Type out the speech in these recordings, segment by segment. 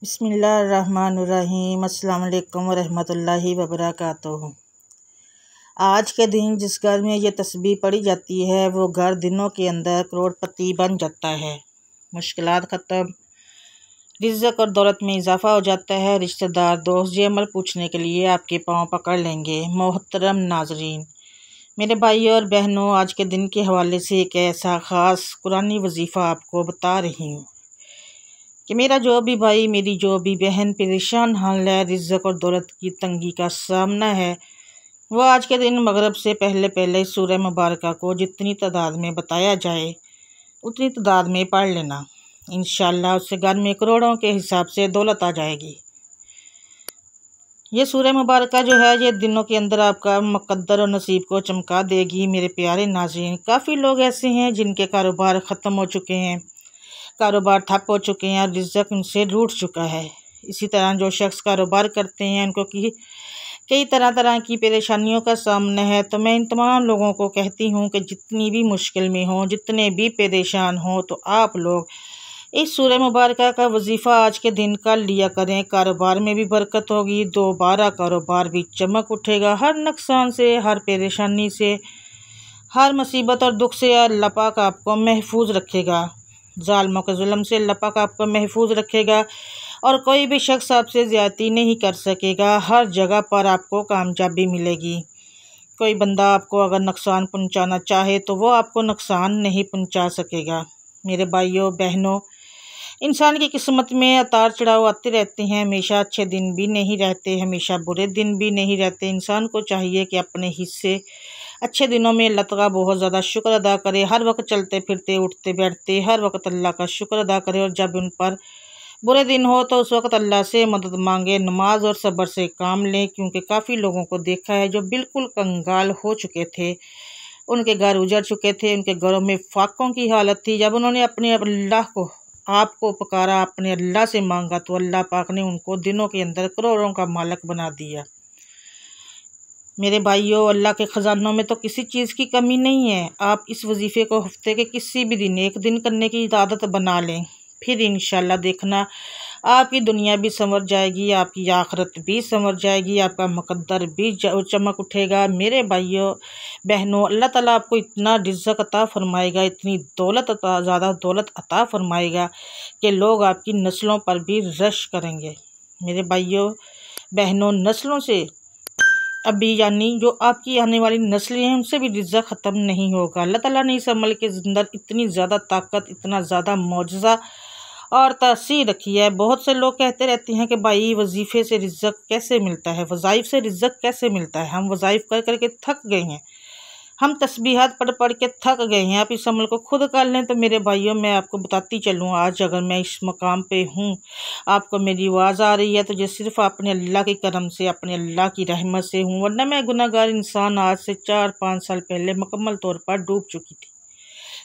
बिस्मिल्लाहिर्रहमानिर्रहीम। अस्सलाम वालेकुम वरहमतुल्लाहि वबरकातुहू। आज के दिन जिस घर में ये तस्बीह पढ़ी जाती है वो घर दिनों के अंदर करोड़पति बन जाता है। मुश्किलात ख़त्म, रिज़्क़ और दौलत में इजाफ़ा हो जाता है। रिश्तेदार दोस्त ये अमल पूछने के लिए आपके पाँव पकड़ लेंगे। मोहतरम नाज़रीन, मेरे भाइयों और बहनों, आज के दिन के हवाले से एक ऐसा ख़ास कुरानी वजीफ़ा आपको बता रही हूँ कि मेरा जो भी भाई, मेरी जो भी बहन परेशान हाल है, रिज़्क़ और दौलत की तंगी का सामना है, वो आज के दिन मगरिब से पहले पहले सूरह मुबारका को जितनी तादाद में बताया जाए उतनी तादाद में पढ़ लेना। इंशाअल्लाह उससे घर में करोड़ों के हिसाब से दौलत आ जाएगी। ये सूरह मुबारका जो है ये दिनों के अंदर आपका मुक़द्दर और नसीब को चमका देगी। मेरे प्यारे नाज़रीन, काफ़ी लोग ऐसे हैं जिनके कारोबार ख़त्म हो चुके हैं, कारोबार ठप हो चुके हैं और रिज़्क़ उनसे रूठ चुका है। इसी तरह जो शख्स कारोबार करते हैं उनको कई तरह की परेशानियों का सामना है। तो मैं इन तमाम लोगों को कहती हूँ कि जितनी भी मुश्किल में हो, जितने भी परेशान हो, तो आप लोग इस सूरह मुबारका का वजीफ़ा आज के दिन कर लिया करें। कारोबार में भी बरकत होगी, दोबारा कारोबार भी चमक उठेगा। हर नुकसान से, हर परेशानी से, हर मुसीबत और दुख से अल्लाह पाक आपको महफूज रखेगा। ज़ालिमों के जुल्म से अल्लाह पाक आपको महफूज रखेगा और कोई भी शख्स आपसे ज़्यादती नहीं कर सकेगा। हर जगह पर आपको कामयाबी मिलेगी। कोई बंदा आपको अगर नुकसान पहुंचाना चाहे तो वो आपको नुकसान नहीं पहुंचा सकेगा। मेरे भाइयों बहनों, इंसान की किस्मत में उतार चढ़ाव आते रहते हैं। हमेशा अच्छे दिन भी नहीं रहते, हमेशा बुरे दिन भी नहीं रहते। इंसान को चाहिए कि अपने हिस्से अच्छे दिनों में अल्लाह ताला बहुत ज़्यादा शुक्र अदा करे। हर वक्त चलते फिरते, उठते बैठते, हर वक्त अल्लाह का शुक्र अदा करे। और जब उन पर बुरे दिन हो तो उस वक्त अल्लाह से मदद मांगे, नमाज और सब्र से काम लें। क्योंकि काफ़ी लोगों को देखा है जो बिल्कुल कंगाल हो चुके थे, उनके घर उजड़ चुके थे, उनके घरों में फाकों की हालत थी। जब उन्होंने अपने अल्लाह को, आपको पुकारा, अपने अल्लाह से मांगा, तो अल्लाह पाक ने उनको दिनों के अंदर करोड़ों का मालिक बना दिया। मेरे भाइयों, अल्लाह के ख़जानों में तो किसी चीज़ की कमी नहीं है। आप इस वजीफ़े को हफ्ते के किसी भी दिन एक दिन करने की आदत बना लें, फिर इंशाअल्लाह देखना आपकी दुनिया भी संवर जाएगी, आपकी आखिरत भी संवर जाएगी, आपका मुक़द्दर भी चमक उठेगा। मेरे भाइयों बहनों, अल्लाह ताला आपको इतना रिज़्क़ अता फ़रमाएगा, इतनी दौलत अता, ज़्यादा दौलत अता फ़रमाएगा कि लोग आपकी नस्लों पर भी रश करेंगे। मेरे भाइयों बहनों, नस्लों से अभी यानी जो आपकी आने वाली नस्लें हैं उनसे भी रिज़्क़ ख़त्म नहीं होगा। अल्लाह ताला ने इस अमल के अंदर इतनी ज़्यादा ताकत, इतना ज़्यादा मौजज़ा और तासीर रखी है। बहुत से लोग कहते रहते हैं कि भाई वजीफ़े से रिज़्क़ कैसे मिलता है, वज़ाइफ से रिज़्क़ कैसे मिलता है। हम वज़ाइफ कर कर के थक गए हैं, हम तस्बीहात पढ़ पढ़ के थक गए हैं। आप इस अमल को खुद कर लें। तो मेरे भाइयों, मैं आपको बताती चलूँ, आज अगर मैं इस मकाम पे हूँ, आपको मेरी आवाज़ आ रही है, तो ये सिर्फ़ अपने अल्लाह के करम से, अपने अल्लाह की रहमत से हूँ। वरना मैं गुनाहगार इंसान आज से 4-5 साल पहले मुकम्मल तौर पर डूब चुकी थी।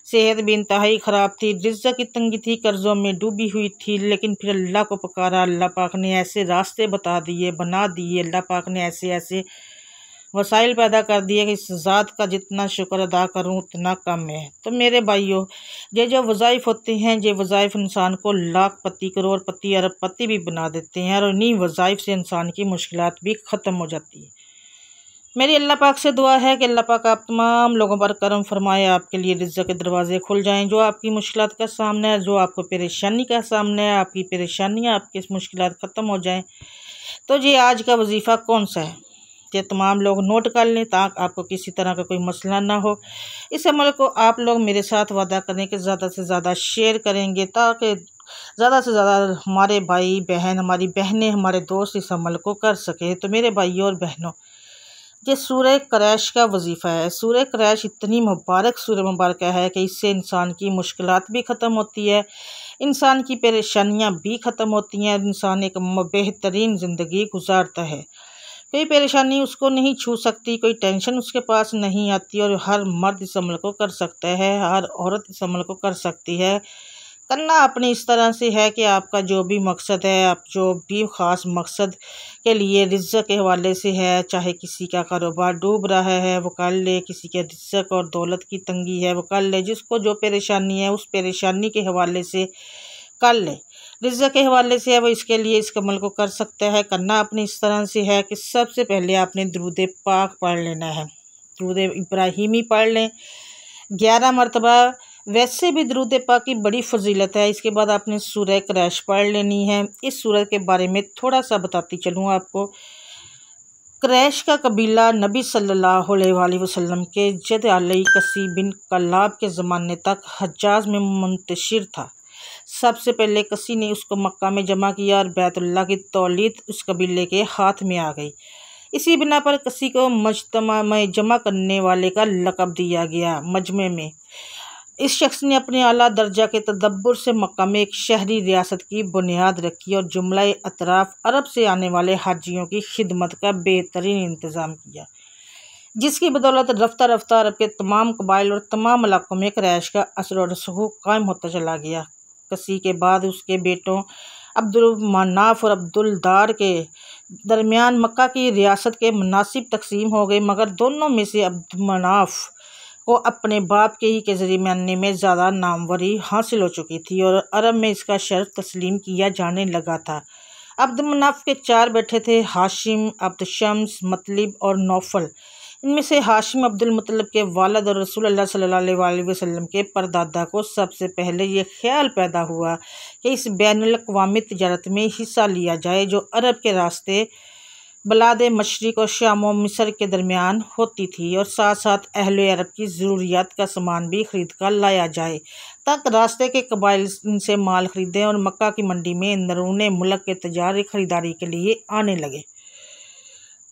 सेहत भी इंतहाई ख़राब थी, रिज़्क़ की तंगी थी, कर्ज़ों में डूबी हुई थी। लेकिन फिर अल्लाह को पुकारा, अल्लाह पाक ने ऐसे रास्ते बता दिए, बना दिए। अल्लाह पाक ने ऐसे ऐसे वसाइल पैदा कर दिए कि इस ज़ात का जितना शुक्र अदा करूं उतना कम है। तो मेरे भाइयों, ये जो वज़ाइफ होते हैं, ये वज़ाइफ इंसान को लाखपति, करोड़पति, अरबपति भी बना देते हैं और इन्हीं वज़ाइफ से इंसान की मुश्किलात भी ख़त्म हो जाती है। मेरी अल्लाह पाक से दुआ है कि अल्लाह पाक आप तमाम लोगों पर करम फरमाए, आपके लिए रिज़्क़ के दरवाज़े खुल जाएं। जो आपकी मुश्किलात का सामना है, जो आपको परेशानी का सामना है, आपकी परेशानियाँ, आपकी मुश्किलात ख़त्म हो जाएं। तो ये आज का वजीफ़ा कौन सा है, ये तमाम लोग नोट कर लें ताकि आपको किसी तरह का कोई मसला ना हो। इस अमल को आप लोग मेरे साथ वादा करें कि ज़्यादा से ज़्यादा शेयर करेंगे ताकि ज़्यादा से ज़्यादा हमारे भाई बहन, हमारी बहनें, हमारे दोस्त इस अमल को कर सकें। तो मेरे भाइयों और बहनों, ये सूरह क्रैश का वजीफ़ा है। सूरह क्रैश इतनी मुबारक सूरह मुबारक है कि इससे इंसान की मुश्किलात भी ख़त्म होती है, इंसान की परेशानियां भी ख़त्म होती हैं, इंसान एक बेहतरीन ज़िंदगी गुजारता है। कोई परेशानी उसको नहीं छू सकती, कोई टेंशन उसके पास नहीं आती। और हर मर्द इस अमल को कर सकता है, हर औरत इस अमल को कर सकती है। करना अपने इस तरह से है कि आपका जो भी मकसद है, आप जो भी ख़ास मकसद के लिए रिज़्क़ के हवाले से है, चाहे किसी का कारोबार डूब रहा है वो कर ले, किसी के रिज़्क़ और दौलत की तंगी है वो कर ले, जिसको जो परेशानी है उस परेशानी के हवाले से कर ले। रिज़्क़ के हवाले से अब इसके लिए इस अमल को कर सकता है। करना अपनी इस तरह से है कि सबसे पहले आपने दुरूद पाक पढ़ लेना है, दुरूद इब्राहिमी पढ़ लें 11 मरतबा। वैसे भी दुरूद पाक की बड़ी फजीलत है। इसके बाद आपने सूरह क्रैश पढ़ लेनी है। इस सूरत के बारे में थोड़ा सा बताती चलूँ आपको। क्रैश का कबीला नबी सल्लल्लाहु अलैहि वसल्लम के जद अली कसी बिन कल्लाब के ज़माने तक हज्जाज में मुंतशिर था। सबसे पहले कसी ने उसको मक्का में जमा किया और बैतुल्लाह की तौलीद उस कबीले के हाथ में आ गई। इसी बिना पर कसी को मजतमा में जमा करने वाले का लक़ब दिया गया। मजमे में इस शख्स ने अपने आला दर्जा के तदब्बुर से मक्का में एक शहरी रियासत की बुनियाद रखी और जुमला अतराफ़ अरब से आने वाले हाजियों की खिदमत का बेहतरीन इंतज़ाम किया, जिसकी बदौलत रफ्ता रफ्ता अरब के तमाम कबाइल और तमाम इलाकों में क्रैश का असर और रसूख कायम होता चला गया। कसी के बाद उसके बेटों अब्दुल मनाफ और अब्दुल दार के दरमियान मक्का की रियासत के मुनासिब तकसीम हो गई, मगर दोनों में से अब्दुल मनाफ को अपने बाप के ही के ज़रिए मानने में ज़्यादा नामवरी हासिल हो चुकी थी और अरब में इसका शर्फ तस्लीम किया जाने लगा था। अब्दुल मनाफ के 4 बेटे थे, हाशिम, अब्द शम्स, मतलिब और नौफल। इनमें से हाशिम अब्दुल मुत्तलिब के वालिद और रसूलुल्लाह सल्लल्लाहु अलैहि वसल्लम के परदादा को सबसे पहले ये ख्याल पैदा हुआ कि इस बैनुल अक़वामी तिजारत में हिस्सा लिया जाए जो अरब के रास्ते बलाद मशरिक़ और शाम व मिस्र के दरमियान होती थी, और साथ साथ अहले अरब की ज़रूरियात का सामान भी ख़रीद कर लाया जाए ताकि रास्ते के कबाइल इनसे माल ख़रीदें और मक्का की मंडी में अंदरूने मुल्क के तजारी ख़रीदारी के लिए आने लगे।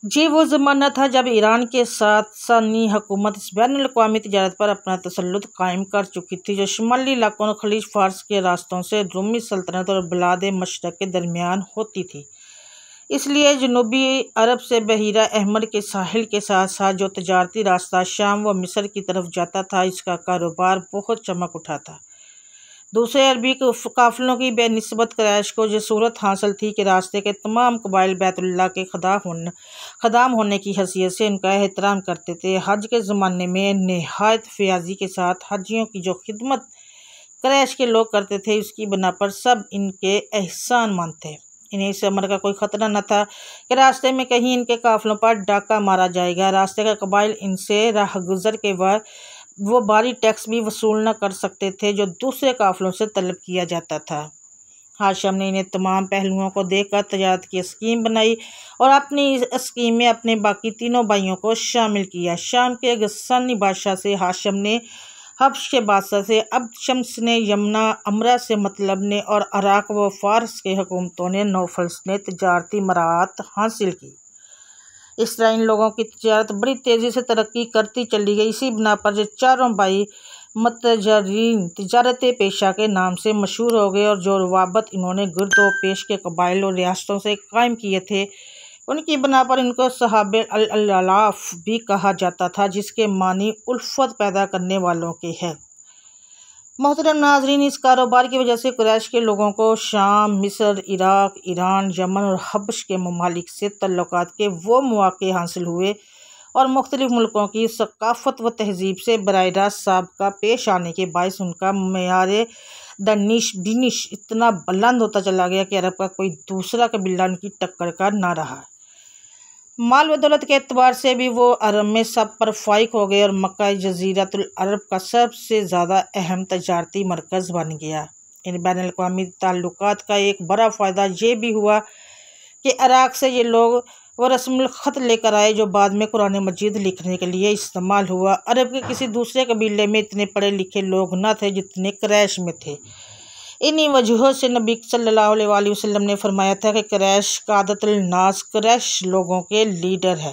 ये वो ज़माना था जब ईरान के साथ सानी हुकूमत इस बैनुल अक़वामी तिजारत पर अपना तसल्लुत कायम कर चुकी थी, जो शुमाली इलाकों और खलीज फ़ारस के रास्तों से रूमी सल्तनत और बलाद मशरिक़ के दरमियान होती थी। इसलिए जनूबी अरब से बहीरा अहमर के साहिल के साथ साथ जो तजारती रास्ता शाम व मिस्र की तरफ जाता था, इसका कारोबार बहुत चमक उठा था। दूसरे अरबी काफ़िलों की बेनिस्बत क्रैश को ये सूरत हासिल थी कि रास्ते के तमाम कबाइल बैतुल्लाह के खदाम होने की हैसियत से उनका एहतराम करते थे। हज के ज़माने में नहायत फ़याज़ी के साथ हजियों की जो खिदमत क्रैश के लोग करते थे, उसकी बना पर सब इनके एहसान मानते। इन्हें इस अमर का कोई ख़तरा न था कि रास्ते में कहीं इनके काफ़िलों पर डाका मारा जाएगा। रास्ते का कबाइल इनसे राहगुज़र के वो भारी टैक्स भी वसूल न कर सकते थे जो दूसरे काफ़िलों से तलब किया जाता था। हाशिम ने इन्हें तमाम पहलुओं को देखकर तजारत की स्कीम बनाई और अपनी इस स्कीम में अपने बाकी तीनों भाइयों को शामिल किया। शाम के गस्सानी बादशाह से हाशिम ने, हब्श के बादशाह से अब्द शम्स ने, यमना अमरा से मतलब ने और अराक व फ़ारस के हुकूमतों ने, नौफल ने तजारती मराहत हासिल की। इस तरह इन लोगों की तजारत बड़ी तेज़ी से तरक्की करती चली गई। इसी बिना पर ये चारों भाई मतजरीन तजारत पेशा के नाम से मशहूर हो गए और जो रवाबत इन्होंने गुर्द व पेश के कबाइल और रियासतों से कायम किए थे, उनकी बना पर इनको सहाबे अल-अलाफ भी कहा जाता था, जिसके मानी उल्फत पैदा करने वालों के है। मोहतरम नाजरीन, इस कारोबार की वजह से कुरैश के लोगों को शाम, मिस्र, इराक, ईरान, यमन और हब्श के ममालिक से तल्लुकात के वो मौक़े हासिल हुए और मुख्तलिफ़ मुल्कों की सकाफ़त व तहज़ीब से बराह रास्त साबका पेश आने के बायस उनका मेयार बिनिश इतना बुलंद होता चला गया कि अरब का कोई दूसरा कबीला उनकी टक्कर का ना रहा। माल व दौलत के एतबार से भी वो अरब में सब पर फाइक हो गए और मक्का जज़ीरतुल अरब का सबसे ज़्यादा अहम तजारती मरकज़ बन गया। इन बैनुल अक़वामी ताल्लुकात का एक बड़ा फ़ायदा ये भी हुआ कि इराक़ से ये लोग वो रस्मुल ख़त लेकर आए जो बाद में कुरान मजीद लिखने के लिए इस्तेमाल हुआ। अरब के किसी दूसरे कबीले में इतने पढ़े लिखे लोग न थे जितने क्रैश में थे। इन्हीं वजहों से नबी सल्लल्लाहु अलैहि वसल्लम ने फरमाया था कि क्रैश कादतुल नास, क्रैश लोगों के लीडर है।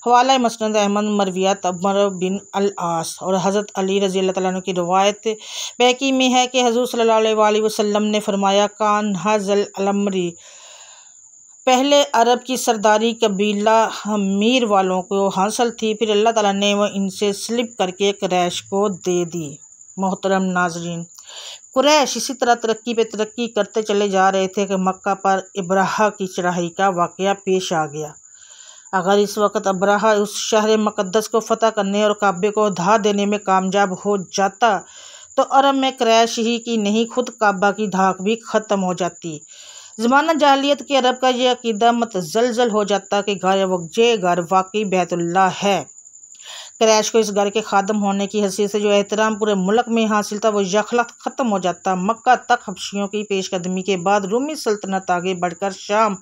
हवाला मसनद अहमद, मरवियात अमर बिन अल-आस और हज़रत अली रज़ी अल्लाह तआला अन्हु की रवायत बैकी में है कि हुज़ूर सल्लल्लाहु अलैहि वसल्लम ने फरमाया, कान हाज़ल अमरी, पहले अरब की सरदारी कबीला हमीर वालों को हासिल थी, फिर अल्लाह ताला ने वो इनसे स्लिप करके क्रैश को दे दी। मोहतरम नाजरीन, कुरैश इसी तरह तरक्की पे तरक्की करते चले जा रहे थे कि मक्का पर इब्राहा की चढ़ाई का वाक़या पेश आ गया। अगर इस वक्त इब्राहा उस शहर मुक़द्दस को फ़तह करने और काबे को ढा देने में कामयाब हो जाता तो अरब में क्रैश ही की नहीं, खुद काबा की धाक भी ख़त्म हो जाती। ज़माना जाहिलियत के अरब का ये अकीदा मतज़लज़ल हो जाता कि ये घर वाकई बैतुल्ला है। क्रैश को इस घर के खादम होने की हैसियत से जो एहतराम पूरे मुल्क में हासिल था वो यकलख्त ख़त्म हो जाता। मक्का तक हबशियों की पेशकदमी के बाद रूमी सल्तनत आगे बढ़कर शाम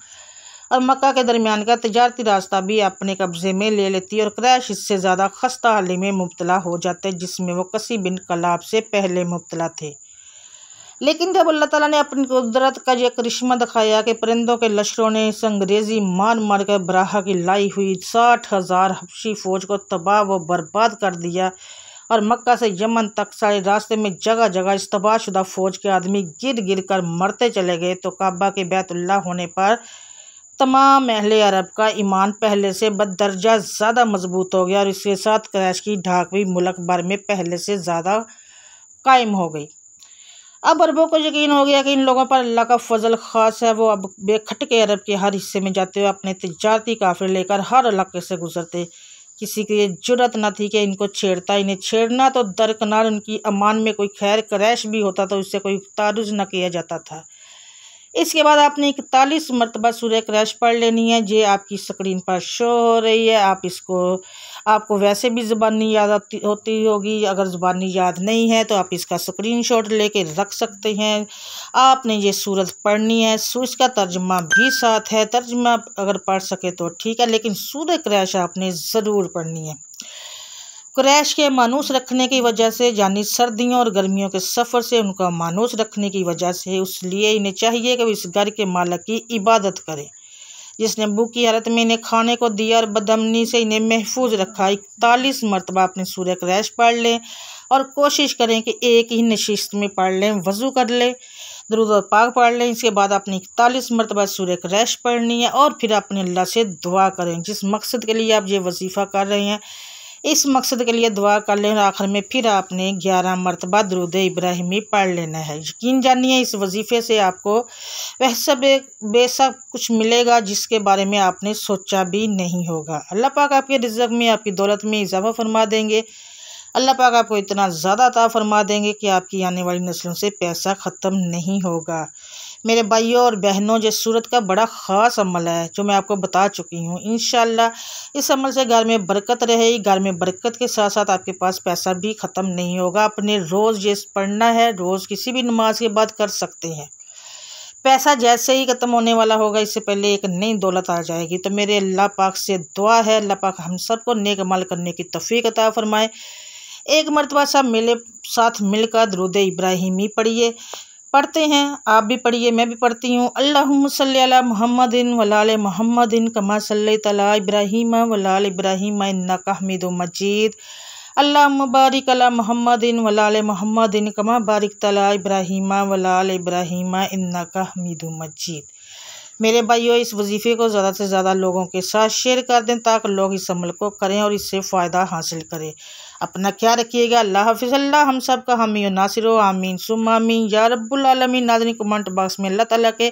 और मक्का के दरमियान का तजारती रास्ता भी अपने कब्ज़े में ले लेती और क्रैश इससे ज़्यादा खस्ता हाली में मुब्तला हो जाते जिसमें वो कसी बिन कलाब से पहले मुब्तला थे। लेकिन जब अल्लाह ताला ने अपनी कुदरत का यह करिश्मा दिखाया कि परिंदों के लश्करों ने इस अंग्रेज़ी मार मार कर बराहा की लाई हुई 60,000 हबशी फ़ौज को तबाह व बर्बाद कर दिया और मक्का से यमन तक सारे रास्ते में जगह जगह इस तबाहशुदा फ़ौज के आदमी गिर गिर कर मरते चले गए, तो काबा के बैतुल्ला होने पर तमाम अहले अरब का ईमान पहले से बददर्जा ज़्यादा मजबूत हो गया और इसके साथ क्रैश की ढाक भी मुल्क भर में पहले से ज़्यादा कायम हो गई। अब अरबों को यकीन हो गया कि इन लोगों पर अल्लाह का फजल ख़ास है। वो अब बेखटके अरब के हर हिस्से में जाते हुए अपने तिजारती काफ़िले लेकर हर इलाके से गुजरते। किसी की ये जुर्रत न थी कि इनको छेड़ता। इन्हें छेड़ना तो दरकिनार, उनकी अमान में कोई खैर क्रैश भी होता तो उससे कोई तारुज़ न किया जाता था। इसके बाद आपने 41 मरतबा सूरह क्रैश पढ़ लेनी है। ये आपकी स्क्रीन पर शो हो रही है। आपको वैसे भी ज़बानी याद होती होगी। अगर ज़बानी याद नहीं है तो आप इसका स्क्रीनशॉट लेके रख सकते हैं। आपने ये सूरत पढ़नी है। इसका तर्जुमा भी साथ है। तर्जुमा अगर पढ़ सके तो ठीक है, लेकिन सूरह क्रैश आपने ज़रूर पढ़नी है। क्रैश के मानूस रखने की वजह से, यानी सर्दियों और गर्मियों के सफ़र से उनका मानूस रखने की वजह से, उसलिए इन्हें चाहिए कि इस घर के मालिक की इबादत करें जिसने भूखी हालत में इन्हें खाने को दिया और बदअमनी से इन्हें महफूज रखा। 41 मरतबा अपने सूरह क्रैश पढ़ लें और कोशिश करें कि एक ही नशिस्त में पढ़ लें। वज़ू कर लें, दुरूद और पाक पढ़ लें। इसके बाद अपनी 41 मरतबा सूरह क्रैश पढ़नी है और फिर अपने अल्लाह से दुआ करें। जिस मकसद के लिए आप ये वजीफ़ा कर रहे हैं इस मकसद के लिए दुआ कर लें और आखिर में फिर आपने 11 मरतबा दुरूद इब्राहिमी पढ़ लेना है। यकीन जानिए इस वजीफ़े से आपको वैसा बेशक कुछ मिलेगा जिसके बारे में आपने सोचा भी नहीं होगा। अल्लाह पाक आपके रिज़्क़ में, आपकी दौलत में इजाफ़ा फरमा देंगे। अल्लाह पाक आपको इतना ज़्यादा अता फरमा देंगे कि आपकी आने वाली नस्लों से पैसा ख़त्म नहीं होगा। मेरे भाइयों और बहनों, ये सूरत का बड़ा ख़ास अमल है जो मैं आपको बता चुकी हूँ। इंशाअल्लाह इस अमल से घर में बरकत रहेगी। घर में बरकत के साथ साथ आपके पास पैसा भी ख़त्म नहीं होगा। अपने रोज़ ये पढ़ना है, रोज़ किसी भी नमाज के बाद कर सकते हैं। पैसा जैसे ही ख़त्म होने वाला होगा इससे पहले एक नई दौलत आ जाएगी। तो मेरे अल्लाह पाक से दुआ है, अल्लाह पाक हम सबको नेक अमल करने की तौफीक अता फरमाए। एक मरतबा सब मेरे साथ मिलकर दुरूद इब्राहिमी पढ़ते हैं। आप भी पढ़िए, मैं भी पढ़ती हूँ। अल्लाहुम्मा सल्ली अला मुहम्मदिन व अला मुहम्मदिन कमा सल्लैता अला इब्राहीम व अला इब्राहीम इन्नका हमीदुम मजीद। अल्लाहुम्मा बारिक अला मुहम्मदिन व अला मुहम्मदिन कमा बारिकता अला इब्राहीम व अला इब्राहीम इन्नका हमीदुम मजीद। मेरे भाइयों, इस वजीफ़े को ज़्यादा से ज़्यादा लोगों के साथ शेयर कर दें ताकि लोग इस अमल को करें और इससे फ़ायदा हासिल करें। अपना ख्याल रखिएगा। अल्लाह हाफ़िज़। अल्लाह हम सब का हामी और नासिर हो। आमीन सुम्मा आमीन या रब्बुल आलमीन। नाज़रीन, कमेंट बॉक्स में अल्लाह ताला के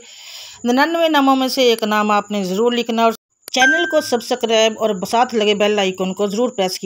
99 नामों में से एक नाम आपने ज़रूर लिखना और चैनल को सब्सक्राइब और साथ लगे बेल आइकन को ज़रूर प्रेस कीजिए।